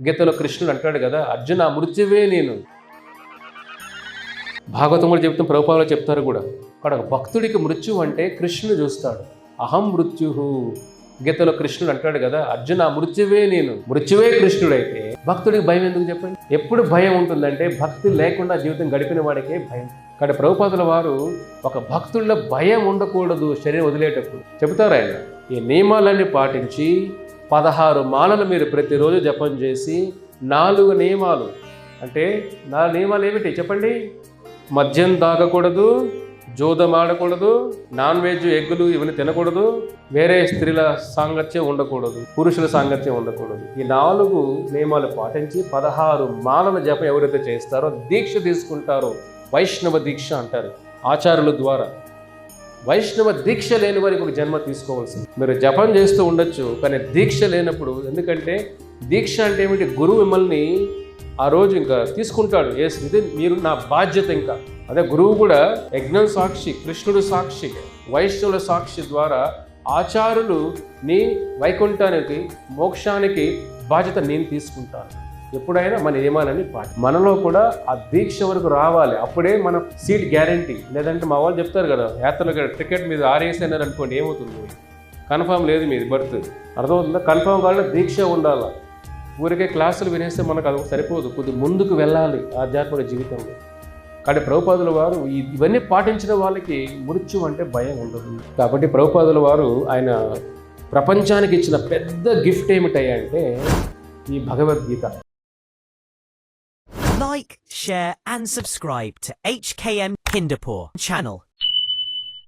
గీతలో కృష్ణుడు అంటాడు కదా, అర్జున మృత్యువే నేను. భాగవతం కూడా చెప్తాం, ప్రభుపాదులు చెప్తారు కూడా. అక్కడ ఒక భక్తుడికి మృత్యు అంటే కృష్ణుడు చూస్తాడు. అహం మృత్యు. గీతలో కృష్ణుడు అంటాడు కదా, అర్జున మృత్యువే నేను. మృత్యువే కృష్ణుడైతే భక్తుడికి భయం ఎందుకు చెప్పండి? ఎప్పుడు భయం ఉంటుందంటే భక్తి లేకుండా జీవితం గడిపిన వాడికే భయం. కాబట్టి ప్రభుపాదుల వారు ఒక భక్తుల్లో భయం ఉండకూడదు శరీరం వదిలేటప్పుడు చెబుతారు ఆయన. ఈ నియమాలన్నీ పాటించి 16 మాలలు మీరు ప్రతిరోజు జపం చేసి 4 నియమాలు అంటే 4 నియమాలు ఏమిటి చెప్పండి? మద్యం తాగకూడదు, జోదం ఆడకూడదు, నాన్ వెజ్ ఎగ్గులు ఇవన్నీ తినకూడదు, వేరే స్త్రీల సాంగత్యం ఉండకూడదు, పురుషుల సాంగత్యం ఉండకూడదు. ఈ 4 నియమాలు పాటించి 16 మాలల జపం ఎవరైతే చేస్తారో, దీక్ష తీసుకుంటారో, వైష్ణవ దీక్ష అంటారు ఆచార్యుల ద్వారా. వైష్ణవ దీక్ష లేని వారికి ఒక జన్మ తీసుకోవాల్సింది. మీరు జపం చేస్తూ ఉండొచ్చు, కానీ దీక్ష లేనప్పుడు, ఎందుకంటే దీక్ష అంటే ఏమిటి? గురువు మిమ్మల్ని ఆ రోజు ఇంకా తీసుకుంటాడు. ఇది మీరు నా బాధ్యత. ఇంకా అదే గురువు కూడా యజ్ఞం సాక్షి, కృష్ణుడు సాక్షి, వైష్ణవుల సాక్షి ద్వారా ఆచార్యులు నీ వైకుంఠానికి మోక్షానికి బాధ్యత నేను తీసుకుంటాను. ఎప్పుడైనా మన నియమాలని మనలో కూడా ఆ దీక్ష వరకు రావాలి. అప్పుడే మన సీట్ గ్యారంటీ. లేదంటే మా వాళ్ళు చెప్తారు కదా, యాత్రలు టికెట్ మీద ఆరేసన్నారు అనుకోండి, ఏమవుతుంది? కన్ఫామ్ లేదు మీది బర్త్. అర్థమవుతుందా? కన్ఫామ్ కావాలంటే దీక్ష ఉండాలి. ఊరికే క్లాసులు వినేస్తే మనకు అది సరిపోదు, కొద్దిగా ముందుకు వెళ్ళాలి ఆధ్యాత్మిక జీవితంలో. కాబట్టి ప్రభుపాదుల వారు ఇవన్నీ పాటించిన వాళ్ళకి మృత్యు అంటే భయం ఉండదు. కాబట్టి ప్రభుపాదుల వారు ఆయన ప్రపంచానికి ఇచ్చిన పెద్ద గిఫ్ట్ ఏమిటంటే ఈ Bhagavad Gita. Like, share and subscribe to HKM Kinderpore channel.